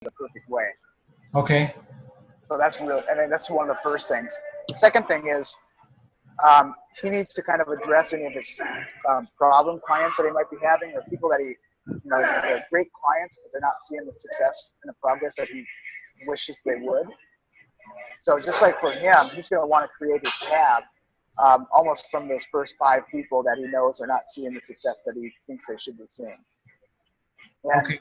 the perfect way. Okay. So that's real. I mean, that's one of the first things. The second thing is he needs to kind of address any of his problem clients that he might be having, or people that he, is a great client, but they're not seeing the success and the progress that he wishes they would. So just like for him, he's going to want to create his tab almost from those first 5 people that he knows are not seeing the success that he thinks they should be seeing. And okay.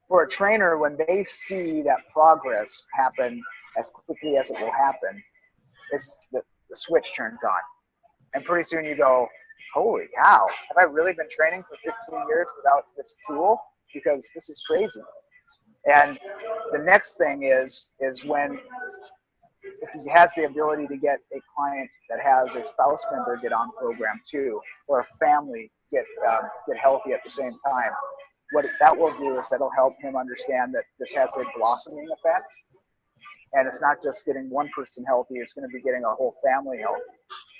For a trainer, when they see that progress happen as quickly as it will happen, the switch turns on. And pretty soon you go, holy cow, have I really been training for 15 years without this tool? Because this is crazy. And the next thing is when, if he has the ability to get a client that has a spouse member get on program too, or a family get healthy at the same time, what that will do is that'll help him understand that this has a blossoming effect. And it's not just getting one person healthy, it's going to be getting a whole family healthy.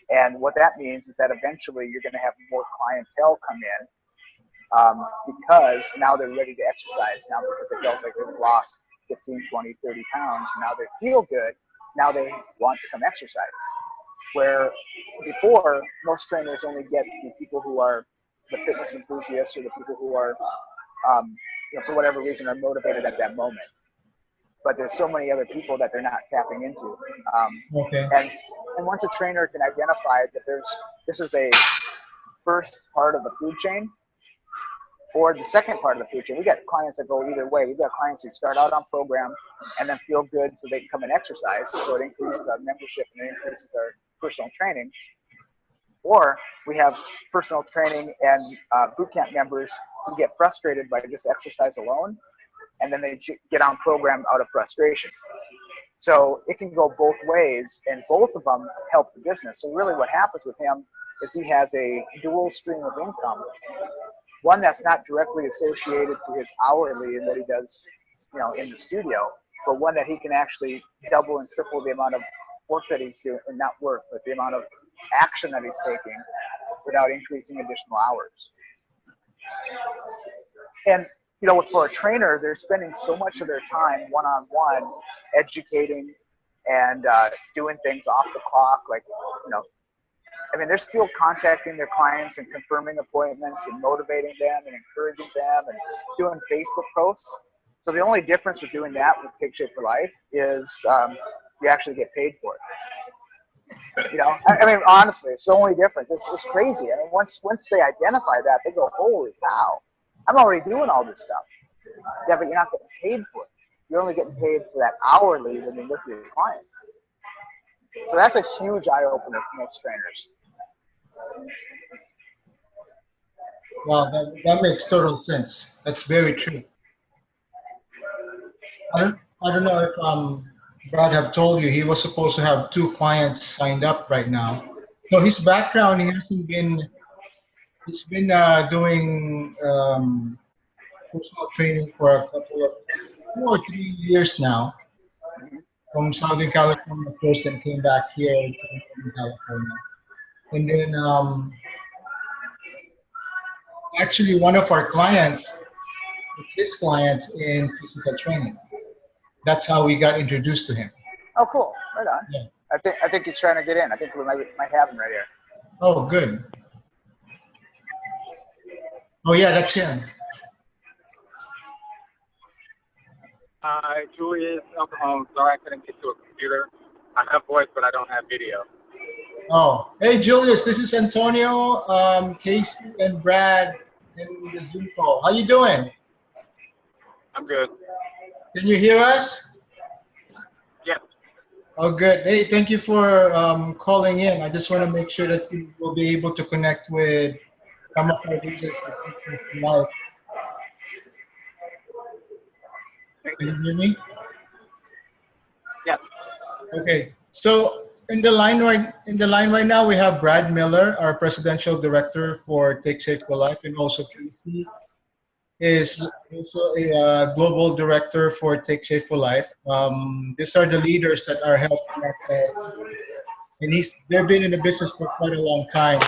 And what that means is that eventually you're going to have more clientele come in because now they're ready to exercise. Now because they felt like they've lost 15, 20, 30 pounds. Now they feel good. Now they want to come exercise. Where before, most trainers only get the people who are the fitness enthusiasts or the people who are, for whatever reason, are motivated at that moment. But there's so many other people that they're not tapping into. Okay. And once a trainer can identify that this is a first part of the food chain or the second part of the food chain, we got clients that go either way. We've got clients who start out on program and then feel good so they can come and exercise. So it increases our membership and it increases our personal training. Or we have personal training and boot camp members who get frustrated by just exercise alone, and then they get on program out of frustration. So it can go both ways, and both of them help the business. So really what happens with him is he has a dual stream of income, one that's not directly associated to his hourly and what he does in the studio, but one that he can actually double and triple the amount of work that he's doing, and not work, but the amount of action that he's taking without increasing additional hours. And for a trainer, they're spending so much of their time one-on-one educating and doing things off the clock. They're still contacting their clients and confirming appointments and motivating them and encouraging them and doing Facebook posts. So the only difference with doing that with Take Shape for Life is you actually get paid for it. Honestly, it's the only difference. It's crazy. Once they identify that, they go, holy cow, I'm already doing all this stuff. Yeah, but you're not getting paid for it. You're only getting paid for that hourly when you look at your client. So that's a huge eye-opener for most trainers. Wow, that makes total sense. That's very true. I don't know if Brad have told you he was supposed to have 2 clients signed up right now. So his background, he's been doing personal training for a couple of 2 or 3 years now. From Southern California first, and came back here to Southern California. And then actually one of our clients, his clients in physical training. That's how we got introduced to him. Oh, cool. Right on. Yeah. I think he's trying to get in. I think we might have him right here. Oh, good. Oh, yeah, that's him. Hi, Julius. Sorry I couldn't get to a computer. I have voice, but I don't have video. Oh, hey, Julius. This is Antonio, Casey, and Brad in the Zoom call. How you doing? I'm good. Can you hear us? Yes. Oh, good. Hey, thank you for calling in. I just want to make sure that you will be able to connect with some of our leaders for life. Can you hear me? Yes. Okay. So in the line right now, we have Brad Miller, our presidential director for Take Shape for Life, and also Casey is also a global director for Take Shape for Life. These are the leaders that are helping us, and they've been in the business for quite a long time.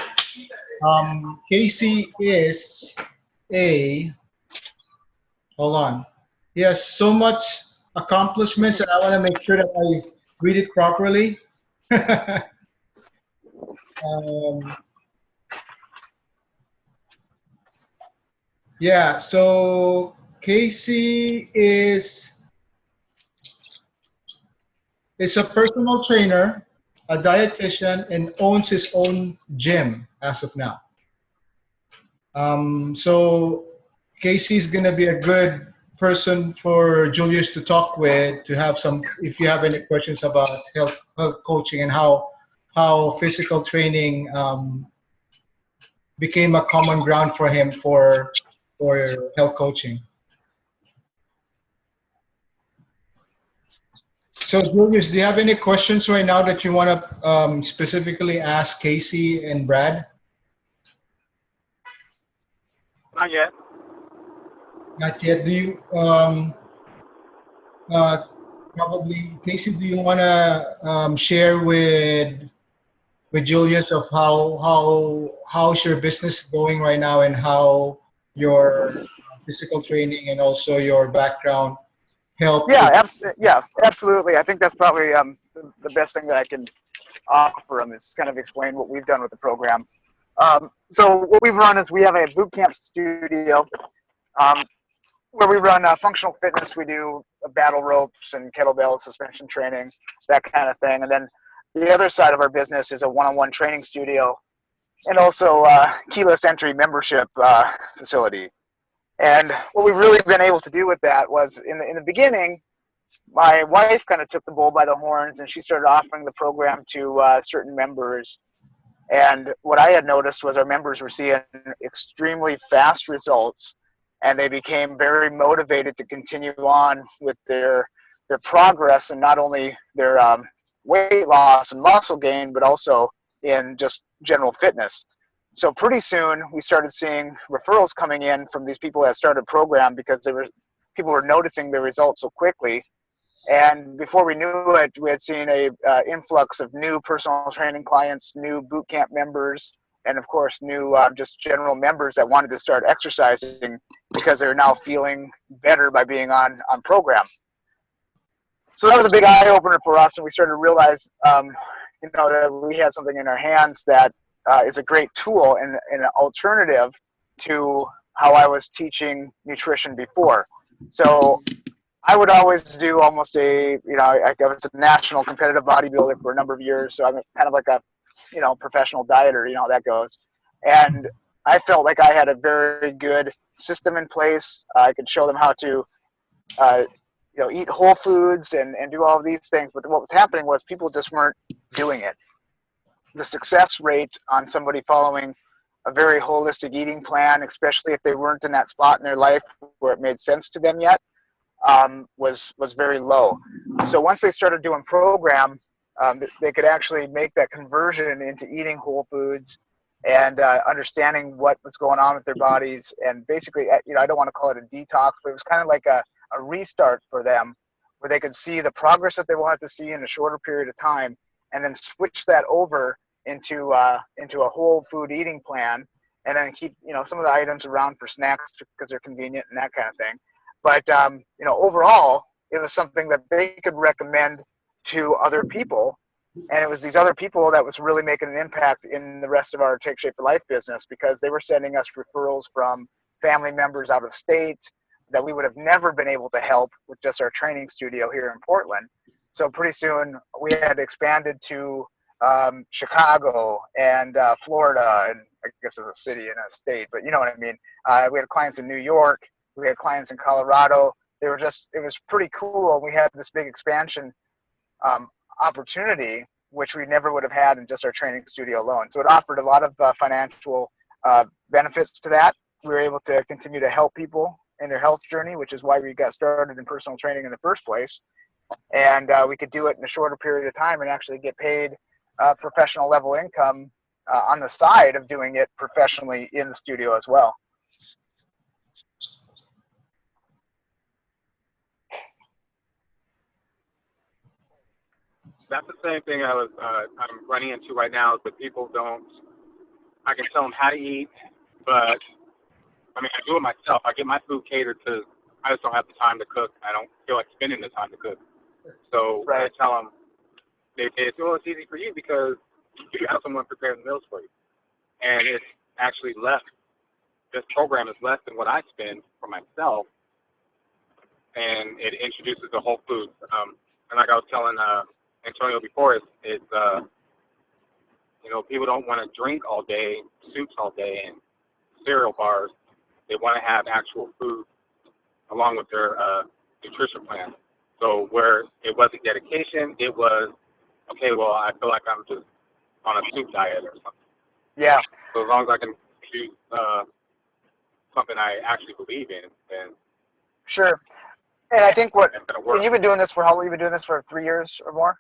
Casey is hold on. He has so much accomplishments, and I want to make sure that I read it properly. um, yeah, so Casey is a personal trainer, a dietitian, and owns his own gym as of now. So Casey's gonna be a good person for Julius to talk with, to have some, if you have any questions about health coaching and how physical training became a common ground for him for health coaching. So Julius, do you have any questions right now that you want to specifically ask Casey and Brad? Not yet. Not yet. Do you uh, probably Casey? Do you want to share with Julius of how's your business going right now and how your physical training and also your background help with? Yeah, absolutely. I think that's probably the best thing that I can offer them is kind of explain what we've done with the program. So what we've run is we have a boot camp studio um, where we run functional fitness. We do battle ropes and kettlebell suspension training, that kind of thing. And then the other side of our business is a one-on-one training studio and also keyless entry membership facility. And what we've really been able to do with that was in the beginning, my wife kind of took the bull by the horns and she started offering the program to certain members. And what I had noticed was our members were seeing extremely fast results, and they became very motivated to continue on with their progress, and not only their weight loss and muscle gain, but also in just general fitness. So pretty soon we started seeing referrals coming in from these people that started program because people were noticing the results so quickly. And before we knew it, we had seen a influx of new personal training clients, new boot camp members, and of course new just general members that wanted to start exercising because they're now feeling better by being on program. So that was a big eye opener for us, and we started to realize, that we had something in our hands that is a great tool and an alternative to how I was teaching nutrition before. So I would always do almost I was a national competitive bodybuilder for a number of years, so I'm kind of like a, professional dieter, how that goes. And I felt like I had a very good system in place. I could show them how to, eat whole foods and do all of these things. But what was happening was people just weren't doing it. The success rate on somebody following a very holistic eating plan, especially if they weren't in that spot in their life where it made sense to them yet, was very low. So once they started doing program, they could actually make that conversion into eating whole foods and understanding what was going on with their bodies. And basically, I don't want to call it a detox, but it was kind of like a restart for them where they could see the progress that they wanted to see in a shorter period of time and then switch that over into a whole food eating plan, and then keep some of the items around for snacks because they're convenient and that kind of thing. But overall, it was something that they could recommend to other people, and it was these other people that was really making an impact in the rest of our Take Shape for Life business, because they were sending us referrals from family members out of state that we would have never been able to help with just our training studio here in Portland. So pretty soon we had expanded to Chicago and Florida, and I guess it's a city and a state, but you know what I mean. We had clients in New York. We had clients in Colorado. It was pretty cool. We had this big expansion opportunity, which we never would have had in just our training studio alone. So it offered a lot of financial benefits to that. We were able to continue to help people in their health journey, which is why we got started in personal training in the first place. And we could do it in a shorter period of time and actually get paid professional level income on the side of doing it professionally in the studio as well. That's the same thing I'm running into right now, is that people don't. I can tell them how to eat, but I mean, I do it myself. I get my food catered to I just don't have the time to cook. I don't feel like spending the time to cook. So I Right. tell them, they say, well, it's easy for you because you have someone prepare the meals for you. And it's actually less, this program is less than what I spend for myself, and it introduces the whole foods. And like I was telling Antonio before, it's people don't want to drink all day, soups all day, and cereal bars. They want to have actual food along with their nutrition plan. So where it wasn't dedication, it was, okay, well, I feel like I'm just on a soup diet or something. Yeah. So as long as I can choose something I actually believe in, then Sure. And I think that's going to work. you've been doing this for how long? You've been doing this for 3 years or more?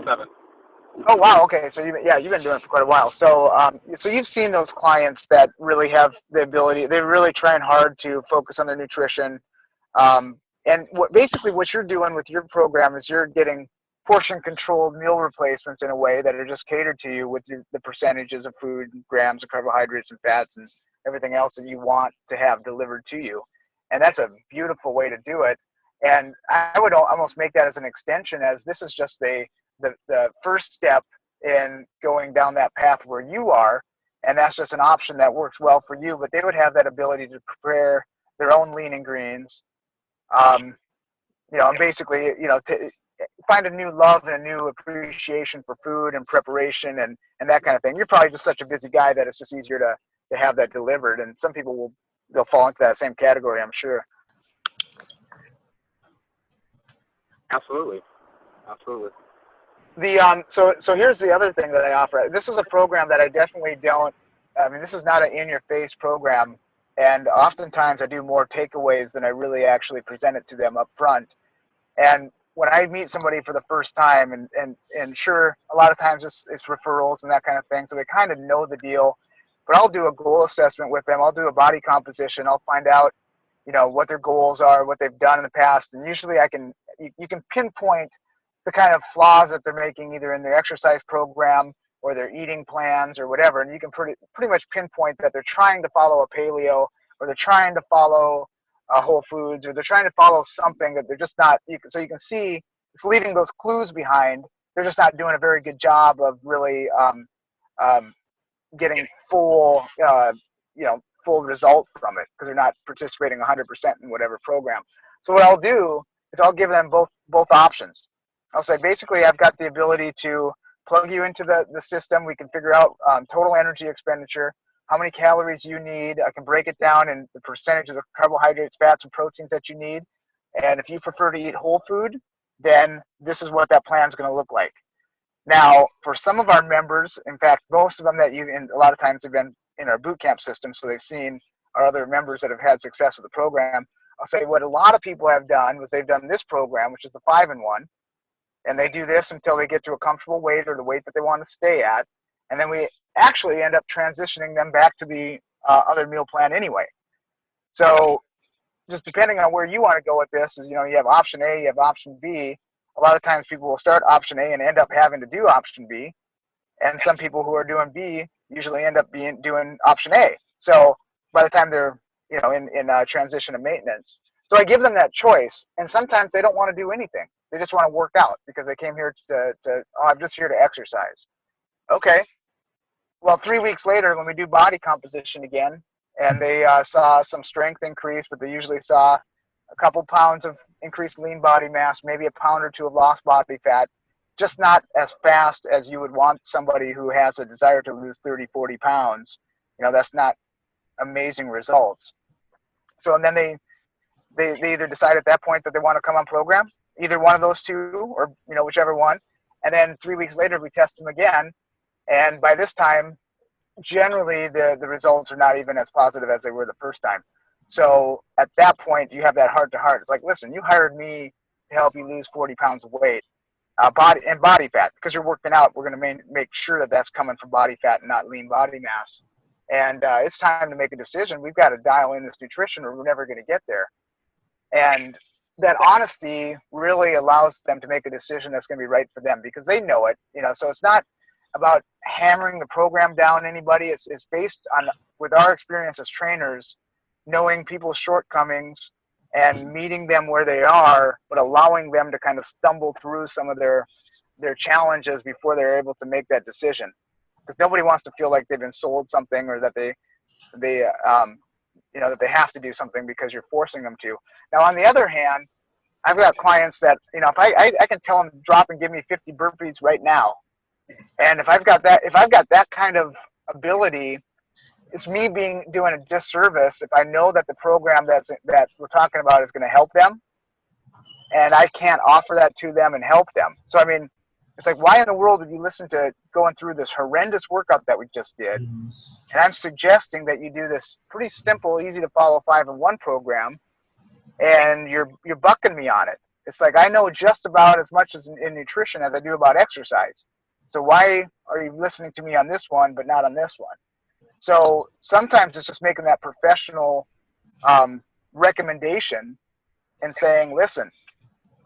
7. Oh wow, okay. So you've been doing it for quite a while. So so you've seen those clients that really have the ability. They're really trying hard to focus on their nutrition. And what you're doing with your program is you're getting portion controlled meal replacements in a way that are just catered to you with the percentages of food, grams of carbohydrates and fats and everything else that you want to have delivered to you. And that's a beautiful way to do it. And I would almost make that as an extension, as this is just the first step in going down that path where you are, and that's just an option that works well for you. But they would have that ability to prepare their own lean and greens, and basically, to find a new love and a new appreciation for food and preparation and that kind of thing. You're probably just such a busy guy that it's just easier to have that delivered. And some people they'll fall into that same category, I'm sure. Absolutely. So here's the other thing that I offer. This is a program that I definitely don't. I mean, this is not an in-your-face program, and oftentimes I do more takeaways than I really actually present it to them up front. And when I meet somebody for the first time, and sure, a lot of times it's referrals and that kind of thing, so they kind of know the deal. But I'll do a goal assessment with them. I'll do a body composition. I'll find out, what their goals are, what they've done in the past, and usually you can pinpoint the kind of flaws that they're making either in their exercise program or their eating plans or whatever, and you can pretty much pinpoint that they're trying to follow a paleo, or they're trying to follow Whole Foods, or they're trying to follow something that they're just not. So you can see it's leaving those clues behind. They're just not doing a very good job of really getting full full result from it, because they're not participating 100% in whatever program. So what I'll do is I'll give them both options. I'll say, basically, I've got the ability to plug you into the system. We can figure out total energy expenditure, how many calories you need. I can break it down in the percentages of carbohydrates, fats, and proteins that you need. And if you prefer to eat whole food, then this is what that plan is going to look like. Now, for some of our members, in fact, most of them and a lot of times they've been in our boot camp system, so they've seen our other members that have had success with the program. I'll say what a lot of people have done was they've done this program, which is the 5-in-1, and they do this until they get to a comfortable weight or the weight that they want to stay at, and then we actually end up transitioning them back to the other meal plan anyway. So just depending on where you want to go with this is, you have option A, you have option B. A lot of times people will start option A and end up having to do option B, and some people who are doing B usually end up doing option A. So by the time they're in transition of maintenance, so I give them that choice, and sometimes they don't want to do anything. They just want to work out because they came here I'm just here to exercise. Okay. Well, 3 weeks later, when we do body composition again, and they saw some strength increase, but they usually saw a couple pounds of increased lean body mass, maybe a pound or two of lost body fat, just not as fast as you would want somebody who has a desire to lose 30, 40 pounds. That's not amazing results. So, and then they either decide at that point that they want to come on program, either one of those two, or whichever one. And then 3 weeks later, we test them again, and by this time, generally the results are not even as positive as they were the first time. So at that point, you have that heart to heart. It's like, listen, you hired me to help you lose 40 pounds of weight, body fat, because you're working out. We're going to make sure that that's coming from body fat and not lean body mass. And it's time to make a decision. We've got to dial in this nutrition, or we're never going to get there. And that honesty really allows them to make a decision that's going to be right for them, because they know it. So it's not about hammering the program down anybody. It's based on, with our experience as trainers, knowing people's shortcomings and meeting them where they are, but allowing them to kind of stumble through some of their challenges before they're able to make that decision. Because nobody wants to feel like they've been sold something, or that they that they have to do something because you're forcing them to. Now, on the other hand, I've got clients that, if I can tell them to drop and give me 50 burpees right now. And if I've got that kind of ability, it's me doing a disservice if I know that the program that we're talking about is going to help them, and I can't offer that to them and help them. So, I mean, it's like, why in the world would you listen to going through this horrendous workout that we just did? And I'm suggesting that you do this pretty simple, easy to follow 5-in-1 program, and you're bucking me on it. It's like, I know just about as much as in nutrition as I do about exercise. So why are you listening to me on this one, but not on this one? So sometimes it's just making that professional recommendation and saying, listen,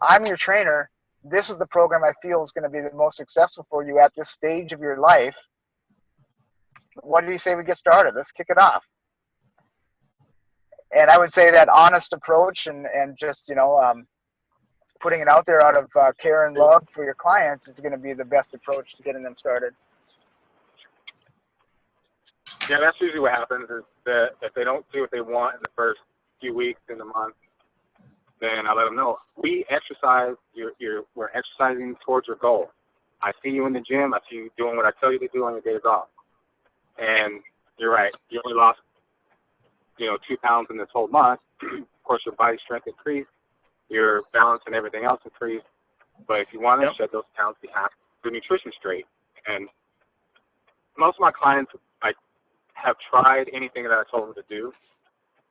I'm your trainer. This is the program I feel is going to be the most successful for you at this stage of your life. What do you say we get started? Let's kick it off. And I would say that honest approach and just, putting it out there out of care and love for your clients is going to be the best approach to getting them started. Yeah, that's usually what happens, is that if they don't do what they want in the first few weeks in the month, then I let them know. We exercise, we're exercising towards your goal. I see you in the gym. I see you doing what I tell you to do on your days off. And you're right. You only lost, 2 pounds in this whole month. Of course, your body strength increased, your balance and everything else increased. But if you want to shed those pounds, you have to do nutrition straight. And most of my clients, have tried anything that I told them to do.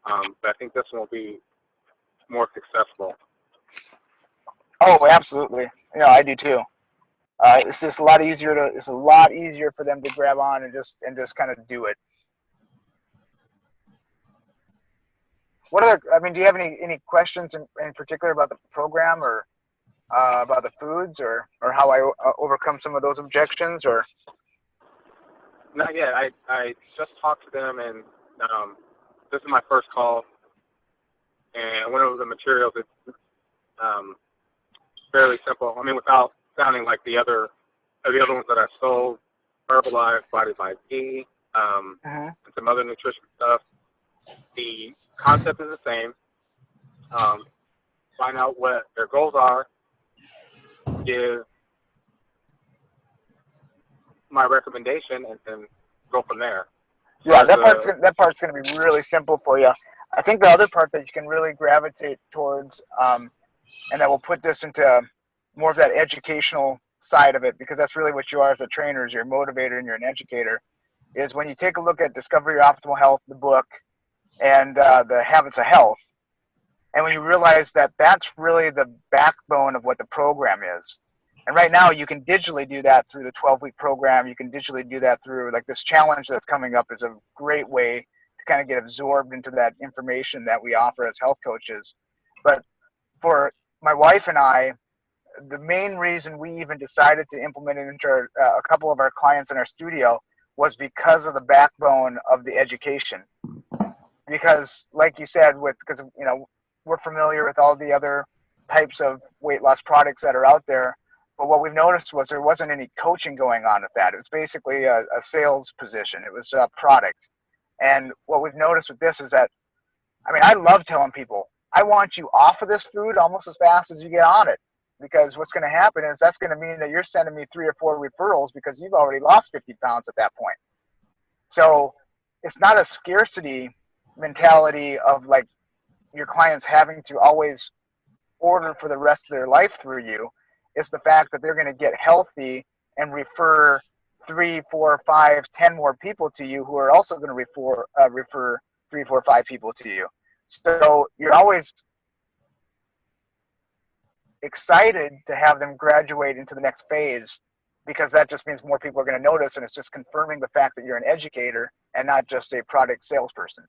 But I think this one will be more successful. Oh, absolutely. I do too. It's just a lot easier for them to grab on and just kind of do it. Do you have any questions in particular about the program, or about the foods, or how I overcome some of those objections, or? Not yet. I just talked to them, and this is my first call, and I went over the materials. It's fairly simple. I mean, without sounding like the other ones that I sold, Herbalife, Body by P, and some other nutrition stuff. The concept is the same. Find out what their goals are, give my recommendation, and then go from there. Yeah, that part's going to be really simple for you. I think the other part that you can really gravitate towards, and that will put this into more of that educational side of it, because that's really what you are as a trainer, is you're a motivator and you're an educator, is when you take a look at Discover Your Optimal Health, the book, and the Habits of Health, and when you realize that that's really the backbone of what the program is. And right now you can digitally do that through the 12-week program. You can digitally do that through, like, this challenge that's coming up is a great way to kind of get absorbed into that information that we offer as health coaches. But for my wife and I, the main reason we even decided to implement it into a couple of our clients in our studio was because of the backbone of the education. Because, like you said, because we're familiar with all the other types of weight loss products that are out there, but what we've noticed was there wasn't any coaching going on with that. It was basically a sales position. It was a product. And what we've noticed with this is that, I love telling people, I want you off of this food almost as fast as you get on it. Because what's going to happen is that's going to mean that you're sending me 3 or 4 referrals because you've already lost 50 pounds at that point. So it's not a scarcity mentality of, like, your clients having to always order for the rest of their life through you. It's the fact that they're going to get healthy and refer 3, 4, 5, 10 more people to you who are also going to refer 3, 4, 5 people to you. So you're always excited to have them graduate into the next phase, because that just means more people are going to notice, and it's just confirming the fact that you're an educator and not just a product salesperson.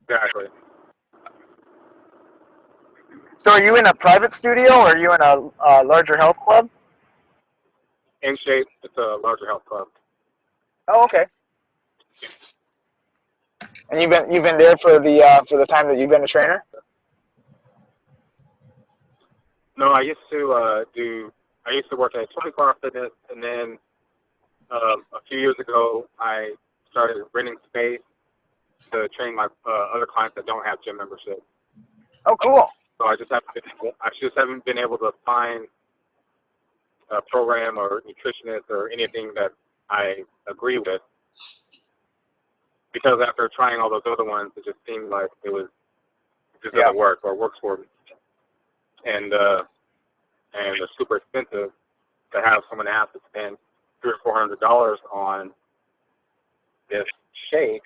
Exactly. So are you in a private studio, or are you in a larger health club? In Shape, it's a larger health club. Oh, okay. And you've been there for the time that you've been a trainer? No, I used to work at 24 Hour Fitness, and then a few years ago, I started renting space to train my other clients that don't have gym membership. Oh, cool. So I just haven't been able to find a program or nutritionist or anything that I agree with, because after trying all those other ones, it just seemed like it just doesn't work or works for me, and it's super expensive to have someone have to spend $300 or $400 on this shake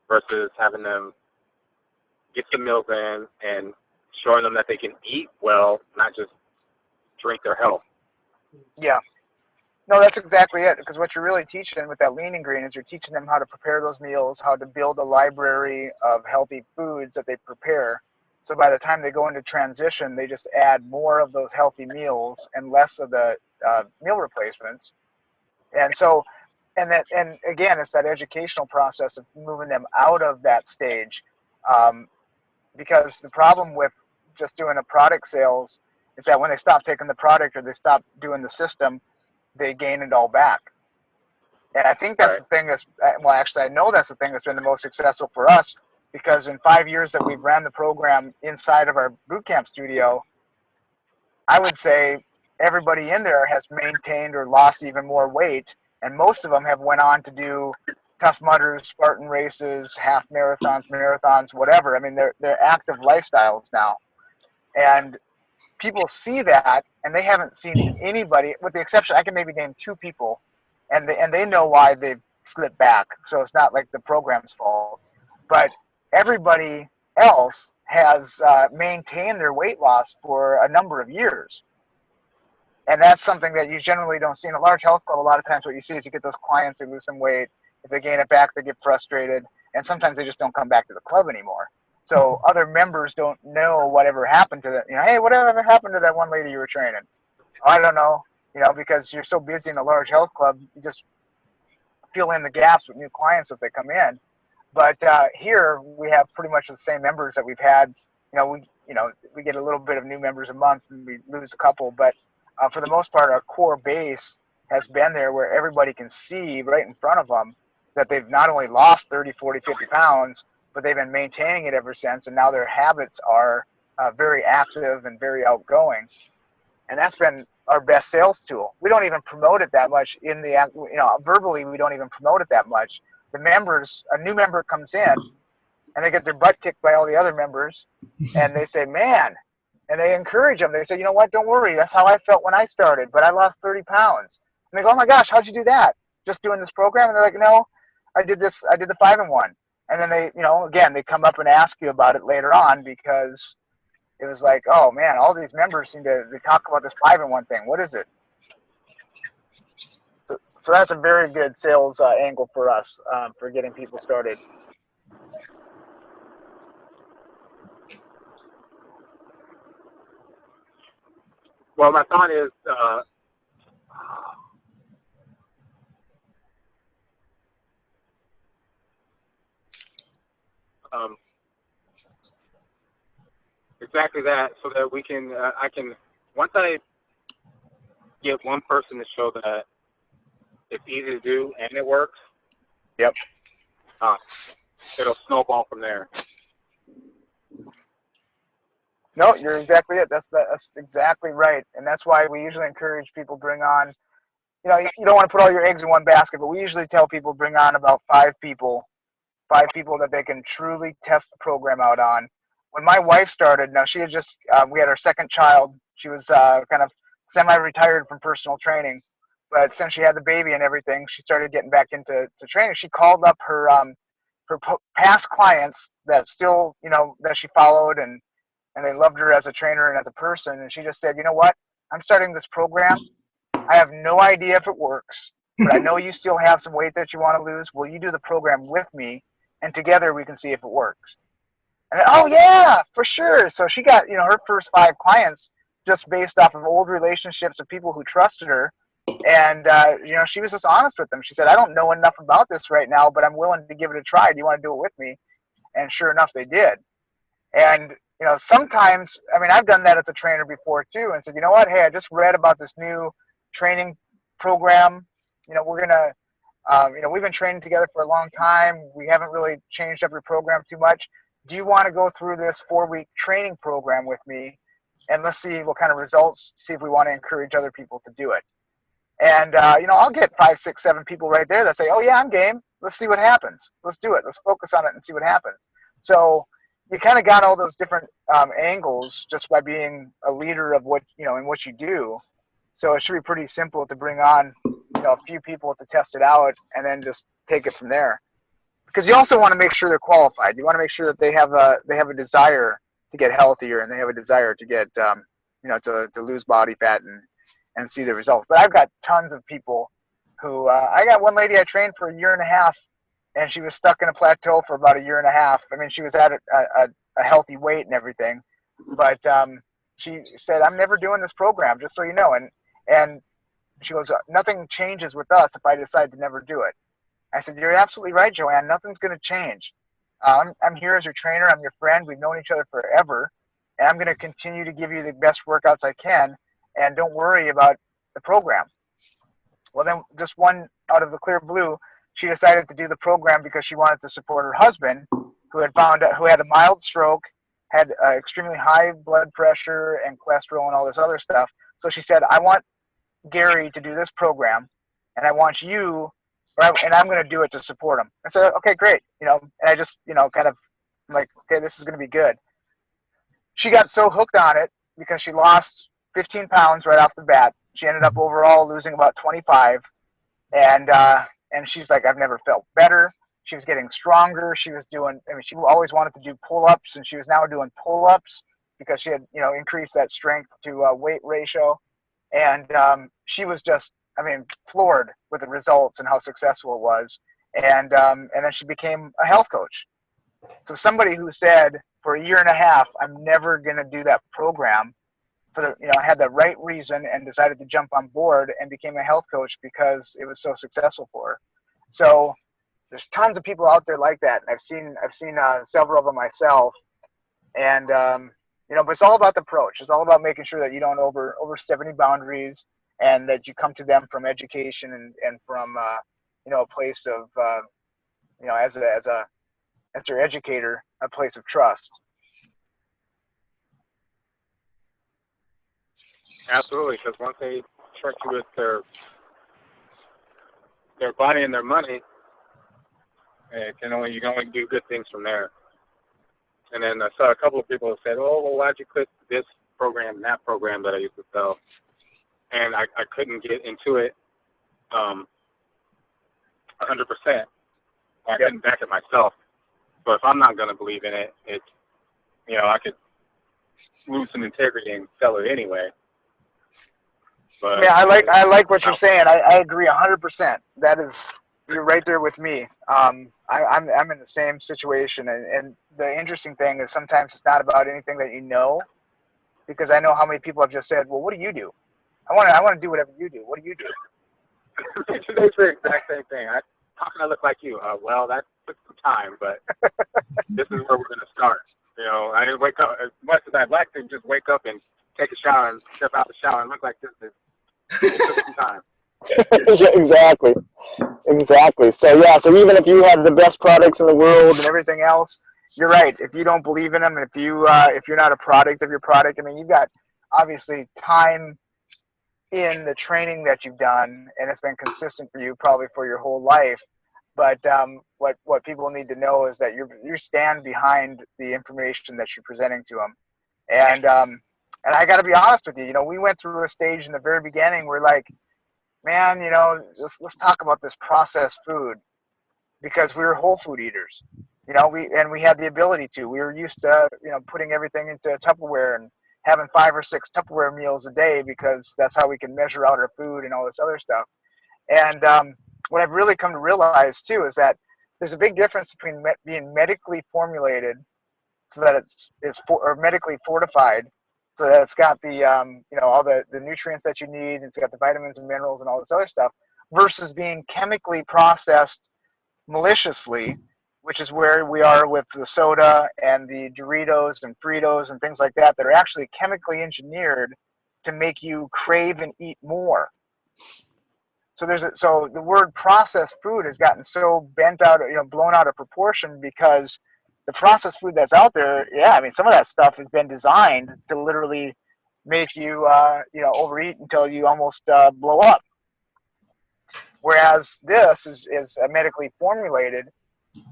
versus having them get the meals in and showing them that they can eat well, not just drink their health. Yeah. No, that's exactly it. Because what you're really teaching with that lean ingredient is you're teaching them how to prepare those meals, how to build a library of healthy foods that they prepare. So by the time they go into transition, they just add more of those healthy meals and less of the meal replacements. And so, and again, it's that educational process of moving them out of that stage. Because the problem with just doing a product sales is that when they stop taking the product or they stop doing the system, they gain it all back. And I think that's the thing well, actually, I know that's the thing that's been the most successful for us, because in 5 years that we've ran the program inside of our boot camp studio, I would say everybody in there has maintained or lost even more weight. And most of them have went on to do Tough Mudders, Spartan races, half marathons, whatever. I mean, they're active lifestyles now. And people see that, and they haven't seen anybody, with the exception, I can maybe name 2 people, and they know why they've slipped back. So it's not like the program's fault. But everybody else has maintained their weight loss for a number of years. And that's something that you generally don't see in a large health club. A lot of times what you see is you get those clients, they lose some weight. If they gain it back, they get frustrated. And sometimes they just don't come back to the club anymore. So other members don't know whatever happened to them. You know, hey, whatever happened to that one lady you were training? Oh, I don't know. You know, because you're so busy in a large health club, you just fill in the gaps with new clients as they come in. But here we have pretty much the same members that we've had. We get a little bit of new members a month, and we lose a couple. But for the most part, our core base has been there, where everybody can see right in front of them that they've not only lost 30, 40, 50 pounds, but they've been maintaining it ever since. And now their habits are very active and very outgoing. And that's been our best sales tool. We don't even promote it that much verbally. We don't even promote it that much. The members, a new member comes in, and they get their butt kicked by all the other members, and they say, man, and they encourage them. They say, you know what, don't worry. That's how I felt when I started, but I lost 30 pounds. And they go, oh my gosh, how'd you do that? Just doing this program? And they're like, no, I did the 5-in-1. And then they, again, they come up and ask you about it later on, because it was like, oh man, all these members seem to talk about this 5-in-1 thing. What is it? So that's a very good sales angle for us for getting people started. Well, my thought is, exactly that, so that we can, once I get one person to show that it's easy to do and it works. Yep. It'll snowball from there. No, you're exactly it. That's exactly right. And that's why we usually encourage people bring on, you don't want to put all your eggs in one basket, but we usually tell people bring on about 5 people that they can truly test the program out on. When my wife started, now she had just, we had our second child. She was kind of semi-retired from personal training. But since she had the baby and everything, she started getting back into training. She called up her past clients that still, that she followed, and they loved her as a trainer and as a person. And she just said, you know what? I'm starting this program. I have no idea if it works, but I know you still have some weight that you want to lose. Will you do the program with me? And together we can see if it works. And then, oh yeah, for sure. So she got, her first 5 clients just based off of old relationships of people who trusted her. And, you know, she was just honest with them. She said, I don't know enough about this right now, but I'm willing to give it a try. Do you want to do it with me? And sure enough, they did. And, you know, sometimes, I mean, I've done that as a trainer before too, and said, you know what, hey, I just read about this new training program. You know, we're going to, you know, we've been training together for a long time. We haven't really changed up your program too much. Do you want to go through this 4-week training program with me? And let's see what kind of results, see if we want to encourage other people to do it. And, you know, I'll get 5, 6, 7 people right there that say, oh, yeah, I'm game. Let's see what happens. Let's do it. Let's focus on it and see what happens. So you kind of got all those different angles just by being a leader of what, you know, in what you do. So it should be pretty simple to bring on, you know, a few people to test it out and then just take it from there. Because you also want to make sure they're qualified. You want to make sure that they have a desire to get healthier and they have a desire to get, you know, to lose body fat and see the results. But I've got tons of people who, I got one lady I trained for 1.5 years, and she was stuck in a plateau for about 1.5 years. I mean, she was at a healthy weight and everything, but she said, I'm never doing this program, just so you know. And she goes, nothing changes with us if I decide to never do it. I said, you're absolutely right, Joanne. Nothing's going to change. I'm here as your trainer. I'm your friend. We've known each other forever, and I'm going to continue to give you the best workouts I can, and don't worry about the program. Well, then just one out of the clear blue, she decided to do the program because she wanted to support her husband, who had a mild stroke, had extremely high blood pressure and cholesterol and all this other stuff. So she said, I want Gary to do this program, and I want you, and I'm going to do it to support him. I said, okay, great. You know, and I just, you know, kind of like, okay, this is going to be good. She got so hooked on it because she lost 15 pounds right off the bat. She ended up overall losing about 25, and she's like, I've never felt better. She was getting stronger. She was doing, I mean, she always wanted to do pull-ups, and she was now doing pull-ups because she had, you know, increased that strength to weight ratio. And she was just, I mean, floored with the results and how successful it was. And then she became a health coach. So somebody who said for 1.5 years, I'm never going to do that program, had the right reason and decided to jump on board and became a health coach because it was so successful for her. So there's tons of people out there like that. And I've seen several of them myself. And, you know, but it's all about the approach. It's all about making sure that you don't overstep any boundaries and that you come to them from education and from, you know, a place of, you know, as their educator, a place of trust. Absolutely, because once they trust you with their body and their money, you can only do good things from there. And then I saw a couple of people who said, "Oh, well, why'd you quit this program and that program that I used to sell?" And I couldn't get into it 100%. I couldn't back it myself. But if I'm not going to believe in it, it's, you know, I could lose some integrity and sell it anyway. But, yeah, I like what you're saying. I agree 100%. You're right there with me. I'm in the same situation, and the interesting thing is sometimes it's not about anything that you know, because I know how many people have just said, "Well, what do you do? I want to do whatever you do. What do you do?" It's the exact same thing. How can I look like you? Well, that took some time, but this is where we're going to start. You know, I didn't wake up as much as I'd like to. Just wake up and take a shower and step out the shower and look like this. It took some time. Yeah, exactly. So even if you have the best products in the world and everything else, you're right. If you don't believe in them, and if you're not a product of your product, I mean, you've got obviously time in the training that you've done, and it's been consistent for you probably for your whole life. But what people need to know is that you stand behind the information that you're presenting to them, and I got to be honest with you. You know, we went through a stage in the very beginning where, like, man, you know, let's talk about this processed food, because we were whole food eaters. You know, we had the ability to. We were used to, you know, putting everything into Tupperware and having 5 or 6 Tupperware meals a day because that's how we can measure out our food and all this other stuff. And what I've really come to realize too is that there's a big difference between being medically formulated, so that or medically fortified, so that it's got the all the nutrients that you need. It's got the vitamins and minerals and all this other stuff, versus being chemically processed maliciously, which is where we are with the soda and the Doritos and Fritos and things like that are actually chemically engineered to make you crave and eat more. So the word processed food has gotten so bent out, blown out of proportion, because the processed food that's out there, yeah, I mean, some of that stuff has been designed to literally make you, overeat until you almost blow up. Whereas this is medically formulated,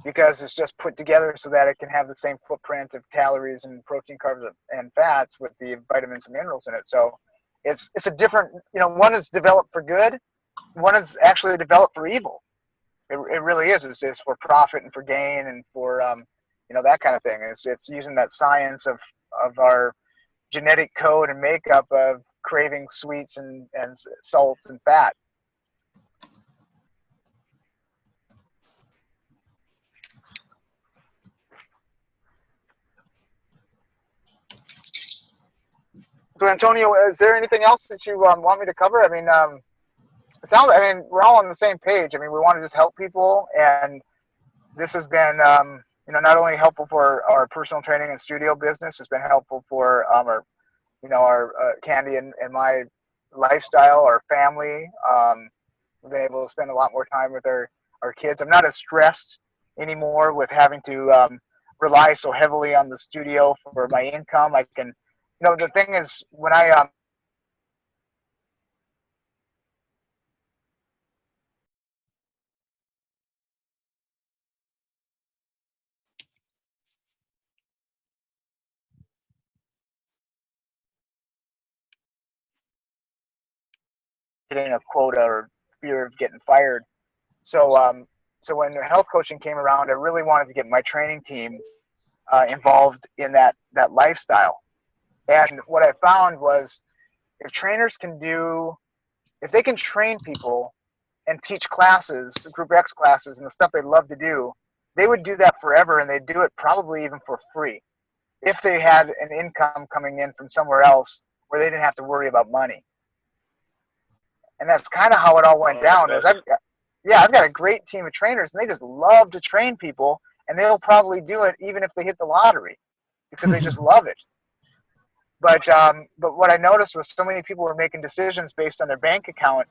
because it's just put together so that it can have the same footprint of calories and protein, carbs, and fats with the vitamins and minerals in it. So it's a different, one is developed for good, one is actually developed for evil. It really is. It's for profit and for gain and for that kind of thing. It's using that science of our genetic code and makeup of craving sweets and salt and fat. So Antonio, is there anything else that you want me to cover? I mean, we're all on the same page. I mean, we want to just help people, and this has been, not only helpful for our personal training and studio business, it's been helpful for our Candy and my lifestyle, our family. We've been able to spend a lot more time with our kids. I'm not as stressed anymore with having to rely so heavily on the studio for my income. I can, the thing is, when I getting a quota or fear of getting fired. So when the health coaching came around, I really wanted to get my training team involved in that lifestyle. And what I found was, if trainers if they can train people and teach classes, Group X classes, and the stuff they love to do, they would do that forever, and they'd do it probably even for free if they had an income coming in from somewhere else where they didn't have to worry about money. And that's kind of how it all went down. I've got a great team of trainers, and they just love to train people, and they'll probably do it even if they hit the lottery, because they just love it. But what I noticed was, so many people were making decisions based on their bank account,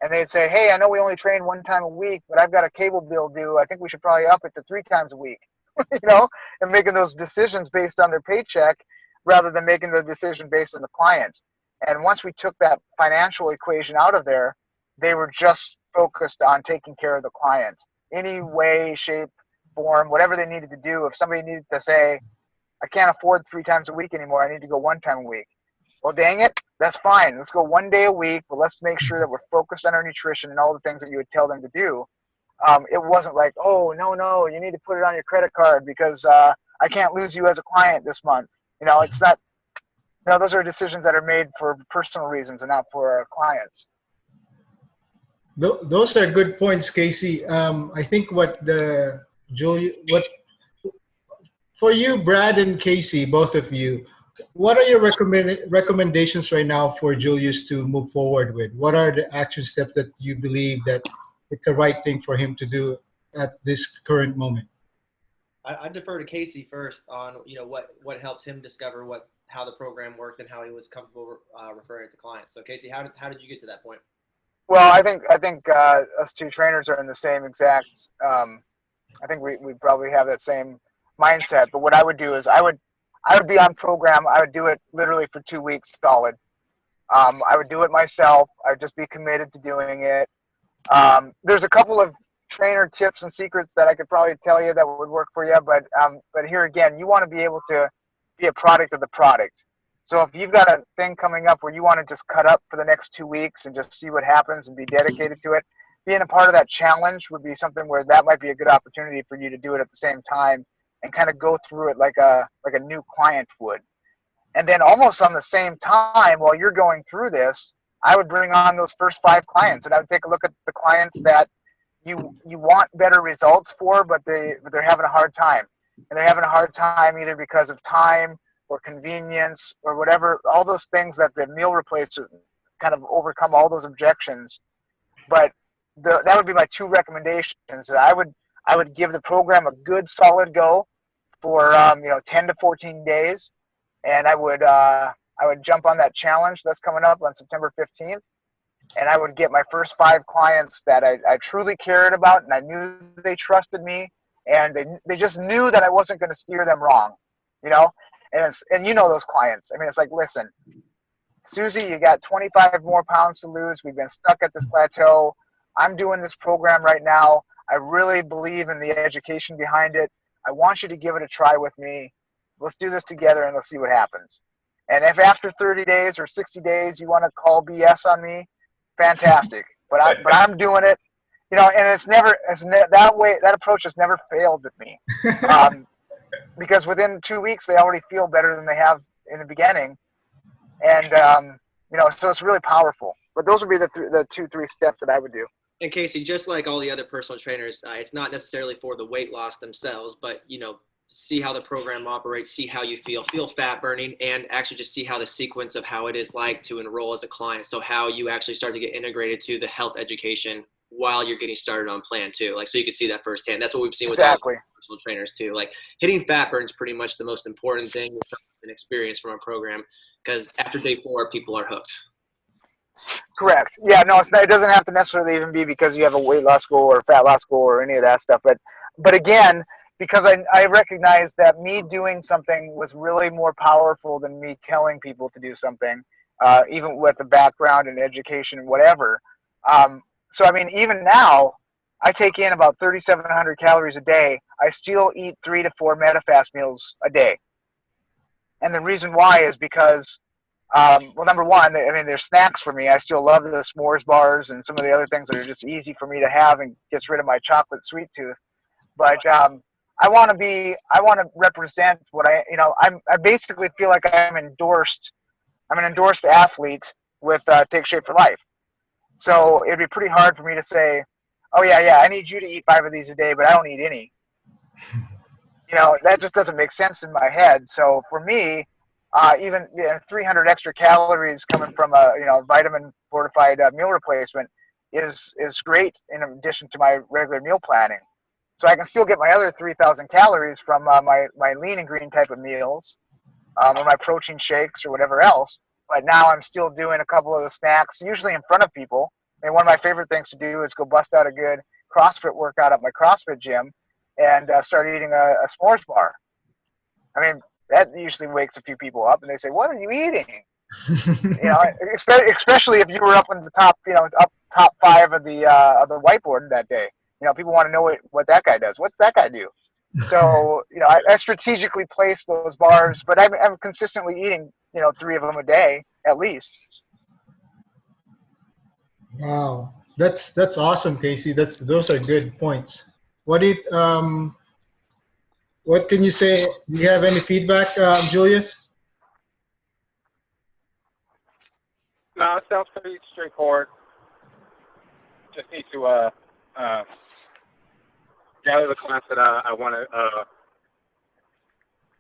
and they'd say, hey, I know we only train one time a week, but I've got a cable bill due. I think we should probably up it to 3 times a week, and making those decisions based on their paycheck rather than making the decision based on the client. And once we took that financial equation out of there, they were just focused on taking care of the client. Any way, shape, form, whatever they needed to do. If somebody needed to say, I can't afford 3 times a week anymore, I need to go 1 time a week. Well, dang it, that's fine. Let's go 1 day a week, but let's make sure that we're focused on our nutrition and all the things that you would tell them to do. It wasn't like, oh, no, you need to put it on your credit card because I can't lose you as a client this month. It's not, those are decisions that are made for personal reasons and not for our clients. Those are good points, Casey. I think for you, Brad and Casey, both of you, what are your recommendations right now for Julius to move forward with? What are the action steps that you believe that it's the right thing for him to do at this current moment? I defer to Casey first on what helped him discover how the program worked and how he was comfortable referring it to clients. So Casey, how did you get to that point? Well, I think us two trainers are in the same exact. I think we probably have that same mindset. But what I would do is I would be on program. I would do it literally for 2 weeks solid. I would do it myself. I would just be committed to doing it. There's a couple of trainer tips and secrets that I could probably tell you that would work for you. But here again, you want to be able to be a product of the product. So if you've got a thing coming up where you want to just cut up for the next 2 weeks and just see what happens and be dedicated to it, being a part of that challenge would be something where that might be a good opportunity for you to do it at the same time and kind of go through it like a new client would. And then almost on the same time, while you're going through this, I would bring on those first 5 clients, and I would take a look at the clients that you want better results for, but they're having a hard time. And they're having a hard time either because of time or convenience or whatever, all those things that the meal replacer kind of overcome all those objections. But that would be my two recommendations. I would give the program a good solid go for 10 to 14 days, and I would jump on that challenge that's coming up on September 15th, and I would get my first 5 clients that I truly cared about, and I knew they trusted me, and they just knew that I wasn't going to steer them wrong, and you know those clients. I mean, it's like, listen, Susie, you got 25 more pounds to lose. We've been stuck at this plateau. I'm doing this program right now. I really believe in the education behind it. I want you to give it a try with me. Let's do this together and let's see what happens. And if after 30 days or 60 days you want to call BS on me, fantastic. But I'm doing it, and that approach has never failed with me. Because within 2 weeks they already feel better than they have in the beginning. And, so it's really powerful. But those would be the 2-3 steps that I would do. And Casey, just like all the other personal trainers, it's not necessarily for the weight loss themselves, but, see how the program operates, see how you feel fat burning, and actually just see how the sequence of how it is like to enroll as a client. So how you actually start to get integrated to the health education while you're getting started on plan too. Like, so you can see that firsthand. That's what we've seen with all personal trainers too. Like, hitting fat burn is pretty much the most important thing, an experience from our program, because after day 4, people are hooked. Correct. Yeah, no, it doesn't have to necessarily even be because you have a weight loss goal or fat loss goal or any of that stuff. But again, because I recognize that me doing something was really more powerful than me telling people to do something, even with the background and education and whatever. So, I mean, even now, I take in about 3,700 calories a day. I still eat 3 to 4 MetaFast meals a day. And the reason why is because, well, number one, I mean, they're snacks for me. I still love the s'mores bars and some of the other things that are just easy for me to have and gets rid of my chocolate sweet tooth. But I want to represent what I basically feel like I'm an endorsed athlete with Take Shape for Life. So it'd be pretty hard for me to say, oh yeah, I need you to eat 5 of these a day, but I don't eat any. That just doesn't make sense in my head. So for me, even 300 extra calories coming from a vitamin fortified meal replacement is great in addition to my regular meal planning. So I can still get my other 3,000 calories from my lean and green type of meals, or my protein shakes or whatever else. But now I'm still doing a couple of the snacks, usually in front of people. And one of my favorite things to do is go bust out a good CrossFit workout at my CrossFit gym and start eating a s'mores bar. I mean, that usually wakes a few people up and they say, "What are you eating?" Especially if you were up in the top, top 5 of the whiteboard that day. People want to know what that guy does. What's that guy do? So, I strategically place those bars, but I'm consistently eating, 3 of them a day at least. Wow, that's awesome, Casey. Those are good points. What can you say? Do you have any feedback, Julius? No, it sounds pretty straightforward. Just need to gather the clients that I want to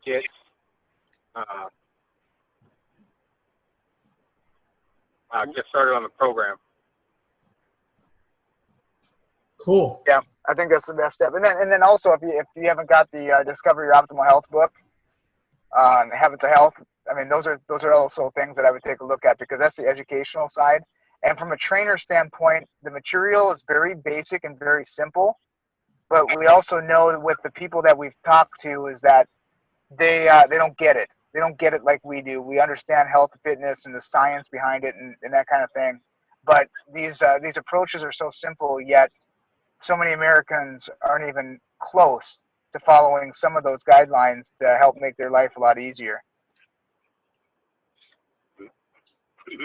get. Get started on the program. Cool. Yeah, I think that's the best step. And then also, if you haven't got the Discover Your Optimal Health book, Habits of Health, I mean, those are also things that I would take a look at because that's the educational side. And from a trainer standpoint, the material is very basic and very simple. But we also know with the people that we've talked to is that they don't get it. They don't get it like we do. We understand health, fitness, and the science behind it and that kind of thing. But these approaches are so simple, yet so many Americans aren't even close to following some of those guidelines to help make their life a lot easier.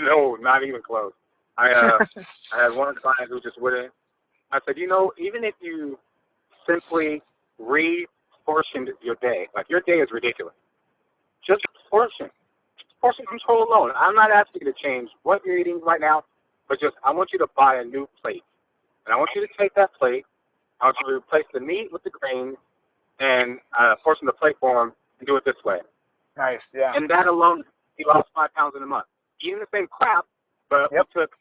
No, not even close. I had one client who just wouldn't. I said, even if you simply re-portioned your day, like your day is ridiculous. Just portion control alone. I'm not asking you to change what you're eating right now, but just I want you to buy a new plate. And I want you to take that plate, I want you to replace the meat with the grains, and portion the plate for them and do it this way. Nice. Yeah. And that alone, he lost 5 pounds in a month. Eating the same crap, but we took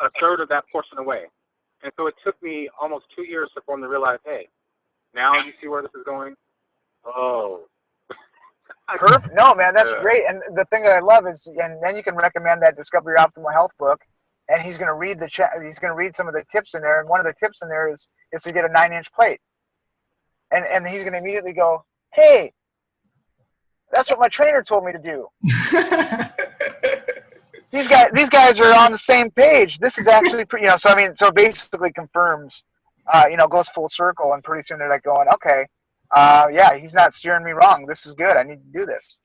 a third of that portion away. And so it took me almost 2 years for him to realize, hey, now you see where this is going? Oh. Perfect. No, man, that's great. And the thing that I love is, and then you can recommend that Discover Your Optimal Health book, and he's going to read he's going to read some of the tips in there. And one of the tips in there is to get a 9-inch plate. And he's going to immediately go, hey, that's what my trainer told me to do. These guys are on the same page. This is actually pretty, so I mean, so it basically confirms, goes full circle, and pretty soon they're like going, okay, yeah, he's not steering me wrong. This is good. I need to do this.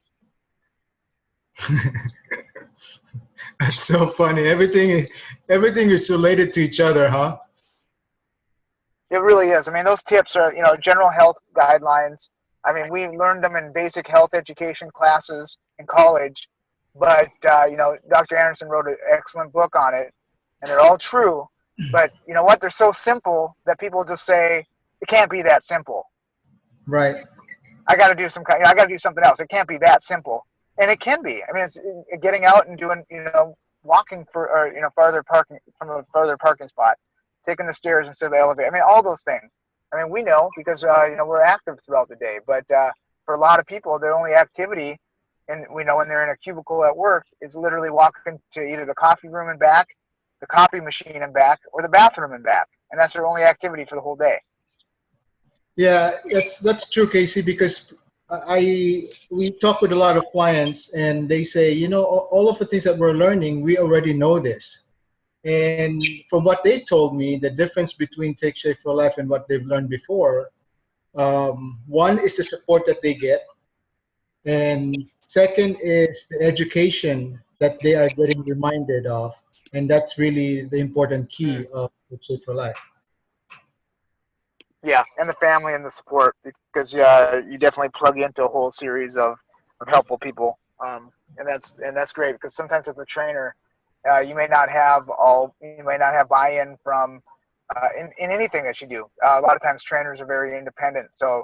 That's so funny. Everything is related to each other, huh? It really is. I mean, those tips are, general health guidelines. I mean, we learned them in basic health education classes in college, but, Dr. Anderson wrote an excellent book on it, and they're all true. But you know what? They're so simple that people just say, it can't be that simple. Right. I got to do I got to do something else. It can't be that simple. And it can be. I mean, it's getting out and doing, walking farther parking from a farther parking spot, taking the stairs instead of the elevator. I mean, all those things. I mean, we know because, we're active throughout the day. But for a lot of people, their only activity, and we know when they're in a cubicle at work, is literally walking to either the coffee room and back, the copy machine and back, or the bathroom and back. And that's their only activity for the whole day. Yeah, that's true, Casey, because we talk with a lot of clients and they say, all of the things that we're learning, we already know this. And from what they told me, the difference between Take Shape for Life and what they've learned before, one is the support that they get. And second is the education that they are getting reminded of. And that's really the important key of Take Shape for Life. Yeah, and the family and the support, because you definitely plug into a whole series of helpful people, and that's great because sometimes as a trainer, you may not have buy-in from in anything that you do. A lot of times trainers are very independent, so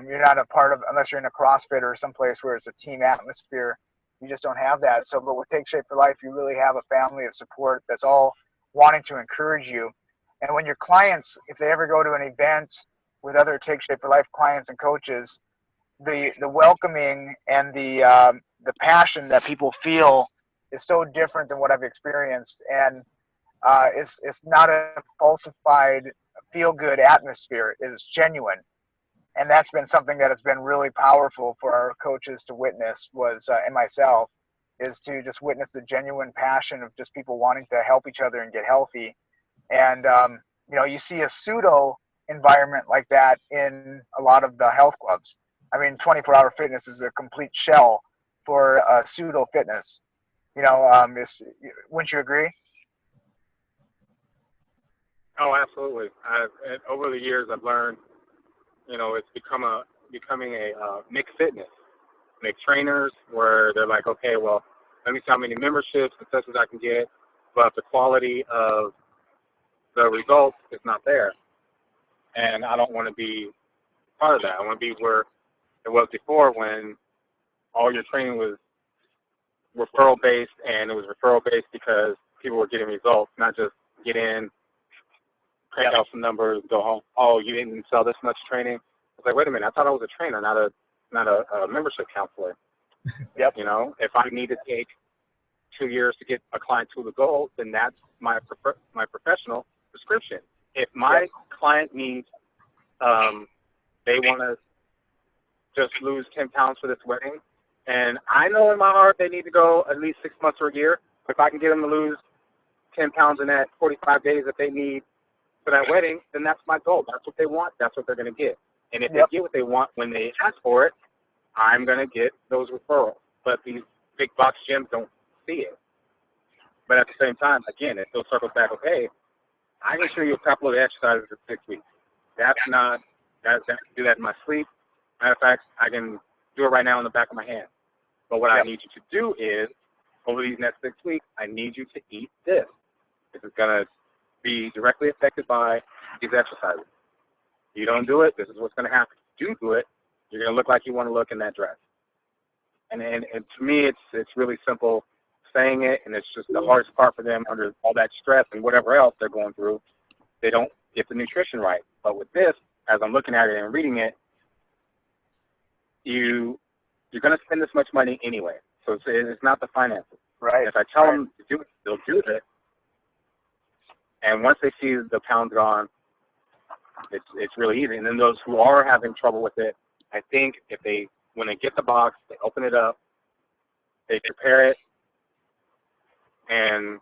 you're not a part of, unless you're in a CrossFit or someplace where it's a team atmosphere. You just don't have that. So, but with Take Shape for Life, you really have a family of support that's all wanting to encourage you. And when your clients, if they ever go to an event with other Take Shape for Life clients and coaches, the welcoming and the passion that people feel is so different than what I've experienced. And it's not a falsified feel-good atmosphere. It is genuine. And that's been something that has been really powerful for our coaches to witness and myself, is to just witness the genuine passion of just people wanting to help each other and get healthy. And, you see a pseudo environment like that in a lot of the health clubs. I mean, 24-hour fitness is a complete shell for pseudo fitness. Wouldn't you agree? Oh, absolutely. Over the years, I've learned, it's becoming a mixed fitness, mixed trainers, where they're like, okay, well, let me see how many memberships and sessions I can get, but the quality of the results is not there. And I don't want to be part of that. I want to be where it was before, when all your training was referral-based, and it was referral-based because people were getting results, not just get in, crank out some numbers, go home. Oh, you didn't sell this much training. I was like, wait a minute, I thought I was a trainer, not a membership counselor. Yep. If I need to take 2 years to get a client to the goal, then that's my professional prescription. If my client needs, they want to just lose 10 pounds for this wedding, and I know in my heart they need to go at least 6 months or a year. If I can get them to lose 10 pounds in that 45 days that they need for that wedding, then that's my goal. That's what they want. That's what they're going to get. And if they get what they want when they ask for it, I'm going to get those referrals. But these big box gyms don't see it. But at the same time, again, it still circles back, okay, I can show you a couple of exercises for 6 weeks. I can do that in my sleep. Matter of fact, I can do it right now in the back of my hand. But what I need you to do is, over these next 6 weeks, I need you to eat this. This is going to be directly affected by these exercises. You don't do it, this is what's going to happen. You do it, you're going to look like you want to look in that dress. And to me, it's really simple saying it, and it's just the hardest part for them under all that stress and whatever else they're going through. They don't get the nutrition right. But with this, as I'm looking at it and reading it, you're going to spend this much money anyway. So it's not the finances. Right. And if I tell them to do it, they'll do it. And once they see the pounds gone, it's really easy. And then those who are having trouble with it, I think when they get the box, they open it up, they prepare it, and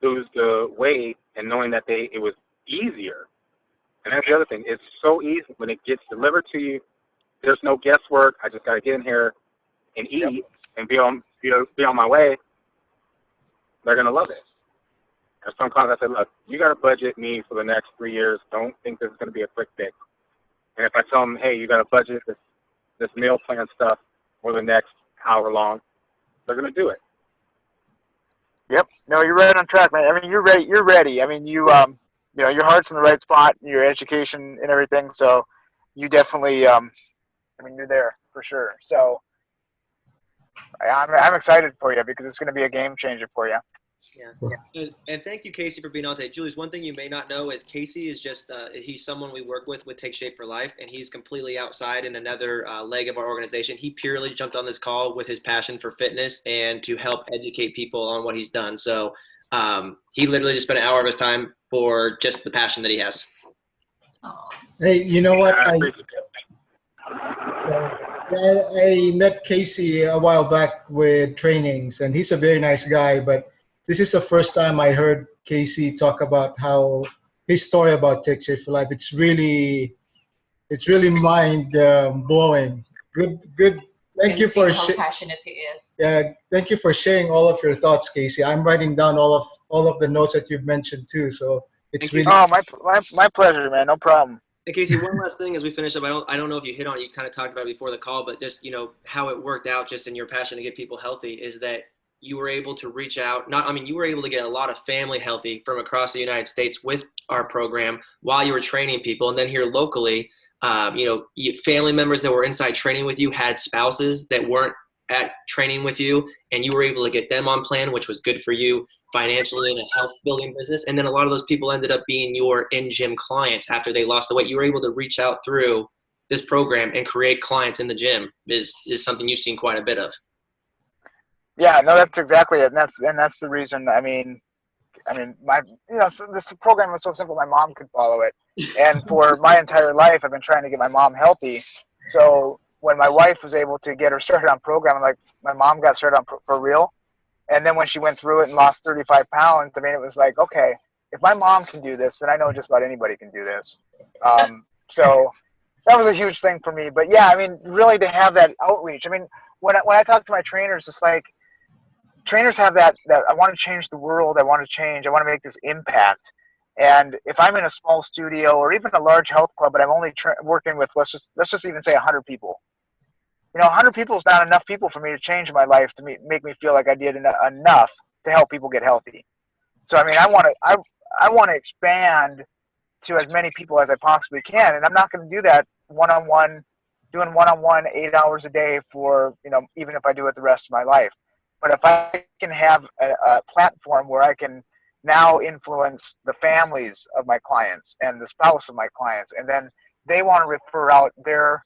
lose the weight, and knowing that it was easier. And that's the other thing. It's so easy when it gets delivered to you. There's no guesswork. I just got to get in here and eat and be on my way. They're going to love it. And some clients, I said, look, you got to budget me for the next 3 years. Don't think this is going to be a quick fix. And if I tell them, hey, you got to budget this meal plan stuff for the next hour long, they're going to do it. Yep. No, you're right on track, man. I mean, you're ready. You're ready. I mean, you know, your heart's in the right spot, your education and everything. So you definitely, I mean, you're there for sure. So I'm excited for you because it's going to be a game changer for you. Yeah. And thank you, Casey, for being on today. Julius, one thing you may not know is Casey is just, he's someone we work with Take Shape for Life, and he's completely outside in another leg of our organization. He purely jumped on this call with his passion for fitness and to help educate people on what he's done. So he literally just spent an hour of his time for just the passion that he has. Hey, you know what? I I met Casey a while back with trainings, and he's a very nice guy, but this is the first time I heard Casey talk about his story about Take Shape for Life. It's really mind blowing. Good. Thank you for how passionate he is. Yeah, thank you for sharing all of your thoughts, Casey. I'm writing down all of the notes that you've mentioned too. So it's really. Oh, my pleasure, man. No problem. And Casey, one last thing as we finish up, I don't know if you hit on it, you kind of talked about it before the call, but just, how it worked out just in your passion to get people healthy is that you were able to reach out, you were able to get a lot of family healthy from across the United States with our program while you were training people. And then here locally, family members that were inside training with you had spouses that weren't at training with you, and you were able to get them on plan, which was good for you financially in a health building business. And then a lot of those people ended up being your in-gym clients after they lost the weight. You were able to reach out through this program and create clients in the gym is something you've seen quite a bit of. Yeah, no, that's exactly it. And that's the reason. I mean, so this program was so simple. My mom could follow it. And for my entire life, I've been trying to get my mom healthy. So when my wife was able to get her started on program, like my mom got started on for real. And then when she went through it and lost 35 pounds, I mean, it was like, okay, if my mom can do this, then I know just about anybody can do this. So that was a huge thing for me. But yeah, I mean, really to have that outreach. I mean, when I talk to my trainers, it's like trainers have that I want to change the world. I want to make this impact. And if I'm in a small studio or even a large health club, but I'm only working with, let's just even say 100 people. 100 people is not enough people for me to change my life to make me feel like I did enough to help people get healthy. So I mean, I want to expand to as many people as I possibly can, and I'm not going to do that doing one-on-one 8 hours a day for even if I do it the rest of my life. But if I can have a platform where I can now influence the families of my clients and the spouse of my clients, and then they want to refer out their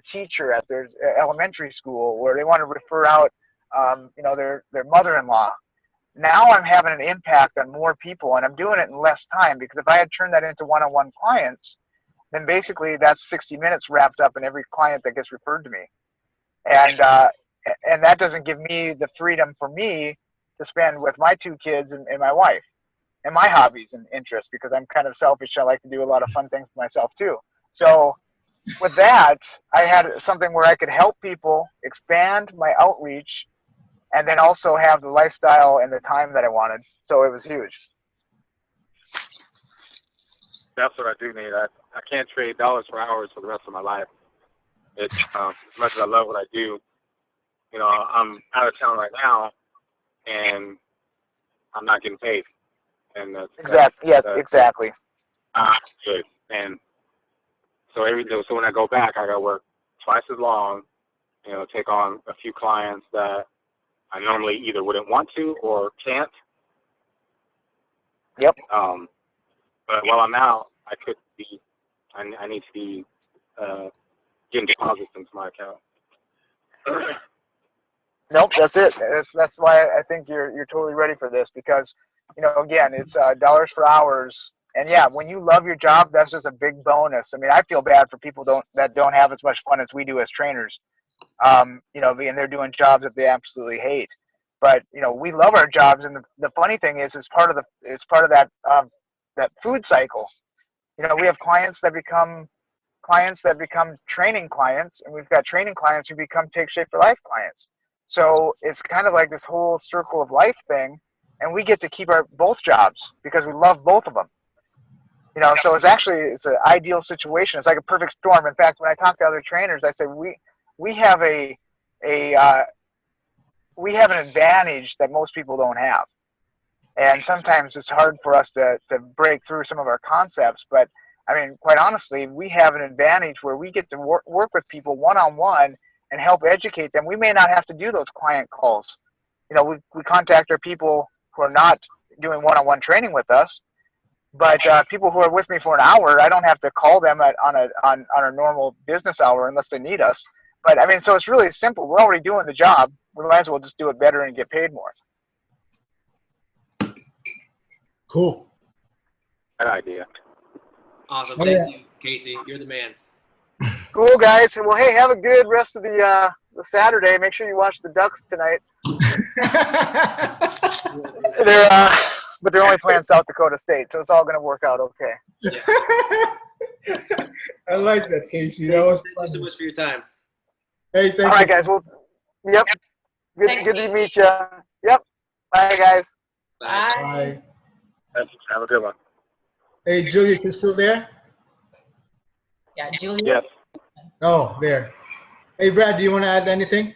teacher at their elementary school, or they want to refer out their mother-in-law. Now I'm having an impact on more people, and I'm doing it in less time, because if I had turned that into one-on-one clients, then basically that's 60 minutes wrapped up in every client that gets referred to me. And that doesn't give me the freedom for me to spend with my 2 kids and my wife and my hobbies and interests, because I'm kind of selfish. I like to do a lot of fun things for myself too. So with that, I had something where I could help people, expand my outreach, and then also have the lifestyle and the time that I wanted. So it was huge. That's what I do need. I can't trade dollars for hours for the rest of my life. It's as much as I love what I do. I'm out of town right now, and I'm not getting paid. And exactly. Good. And so when I go back, I got to work twice as long take on a few clients that I normally either wouldn't want to or can't. Yep. But while I'm out, I need to be getting deposits into my account. Nope, that's it. That's why I think you're totally ready for this, because again, it's dollars for hours, and yeah, when you love your job, that's just a big bonus. I mean, I feel bad for people that don't have as much fun as we do as trainers. And they're doing jobs that they absolutely hate. But we love our jobs, and the funny thing is, it's part of that food cycle. We have clients that become training clients, and we've got training clients who become Take Shape for Life clients. So it's kind of like this whole circle of life thing, and we get to keep both jobs because we love both of them. So it's an ideal situation. It's like a perfect storm. In fact, when I talk to other trainers, I say we have an advantage that most people don't have. And sometimes it's hard for us to break through some of our concepts, but I mean, quite honestly, we have an advantage where we get to work with people one-on-one and help educate them. We may not have to do those client calls. We contact our people who are not doing one-on-one training with us, but people who are with me for an hour, I don't have to call them on a normal business hour unless they need us. But I mean, so it's really simple. We're already doing the job. We might as well just do it better and get paid more. Cool. Good idea. Awesome. Thank you, Casey. You're the man. Cool, guys. Well, hey, have a good rest of the Saturday. Make sure you watch the Ducks tonight. But they're only playing South Dakota State, so it's all going to work out okay. Yeah. I like that, Casey. Thank you Was so much for your time. Hey, thank you. All right, guys. Well, yep. Thanks, Good to meet you. Yep. Bye, guys. Bye. Have a good one. Hey, Julia, you still there? Yeah, Julius. Yes. Oh, there. Hey, Brad, do you want to add anything?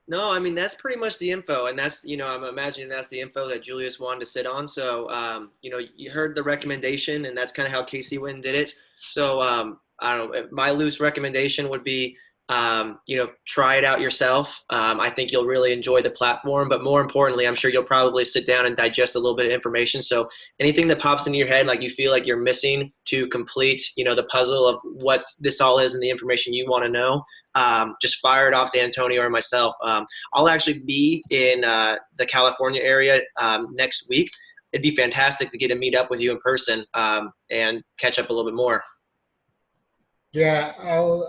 No, I mean, that's pretty much the info. And that's, I'm imagining that's the info that Julius wanted to sit on. So, you heard the recommendation, and that's kind of how Casey went and did it. So, I don't know, my loose recommendation would be, try it out yourself. I think you'll really enjoy the platform, but more importantly, I'm sure you'll probably sit down and digest a little bit of information. So anything that pops into your head, like you feel like you're missing to complete, the puzzle of what this all is and the information you want to know, just fire it off to Antonio or myself. I'll actually be in the California area next week. It'd be fantastic to get to meet up with you in person and catch up a little bit more. Yeah,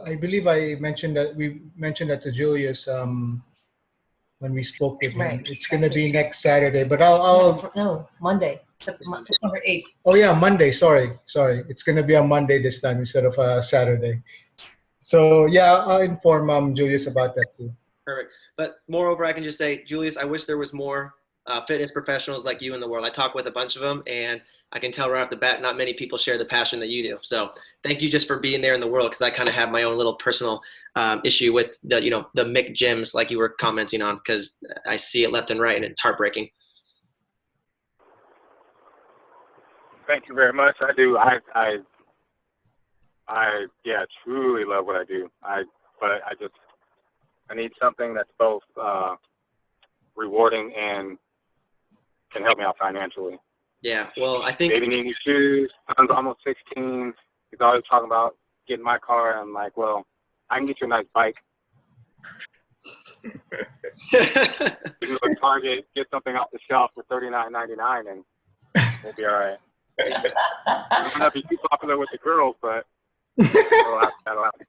I believe I mentioned that we mentioned that to Julius when we spoke with him. Right. It's going to be next Saturday, but I'll No, Monday, September 8th. Oh yeah, Monday. Sorry. It's going to be on Monday this time instead of Saturday. So yeah, I'll inform Julius about that too. Perfect. But moreover, I can just say, Julius, I wish there was more fitness professionals like you in the world. I talk with a bunch of them, and I can tell right off the bat, not many people share the passion that you do. So thank you just for being there in the world, because I kind of have my own little personal issue with the Mick gyms, like you were commenting on, because I see it left and right, and it's heartbreaking. Thank you very much. I do. I truly love what I do. But I need something that's both rewarding and can help me out financially. Yeah, well, I think baby needs new shoes. I'm almost 16. He's always talking about getting my car. I'm like, well, I can get you a nice bike. You can go to Target, get something off the shelf for $39.99, and we'll be all right. It might not be too popular with the girls, but that'll happen.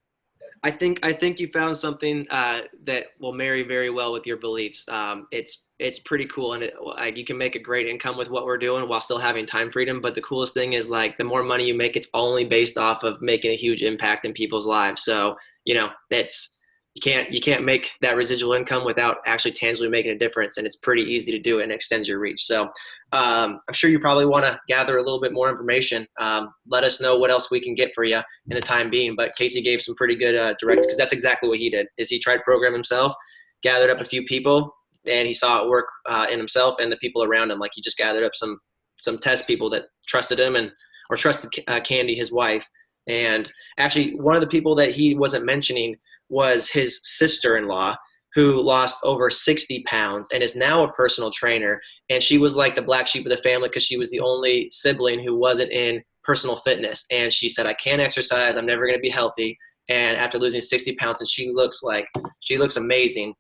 I think you found something that will marry very well with your beliefs. It's pretty cool, and you can make a great income with what we're doing while still having time freedom. But the coolest thing is, like, the more money you make, it's only based off of making a huge impact in people's lives. So you can't make that residual income without actually tangibly making a difference, and it's pretty easy to do, and it extends your reach. So I'm sure you probably want to gather a little bit more information. Let us know what else we can get for you in the time being. But Casey gave some pretty good directions, because that's exactly what he did. Is he tried to program himself, gathered up a few people, and he saw it work in himself and the people around him. Like, he just gathered up some test people that trusted him or trusted Candy, his wife. And actually, one of the people that he wasn't mentioning was his sister-in-law, who lost over 60 pounds and is now a personal trainer. And she was like the black sheep of the family because she was the only sibling who wasn't in personal fitness. And she said, I can't exercise. I'm never going to be healthy. And after losing 60 pounds, and she looks amazing.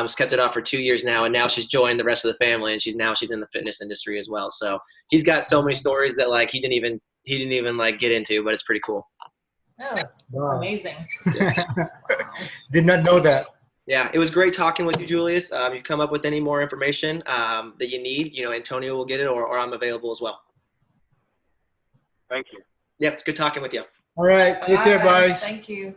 She's kept it off for 2 years now, and now she's joined the rest of the family, and she's in the fitness industry as well. So he's got so many stories that like he didn't even like get into, but it's pretty cool. Oh, that's Wow. amazing. Did not know that. Yeah, it was great talking with you, Julius. You come up with any more information that you need, Antonio will get it, or I'm available as well. Thank you. Yep, it's good talking with you. All right. Take care, Bye. guys. Thank you.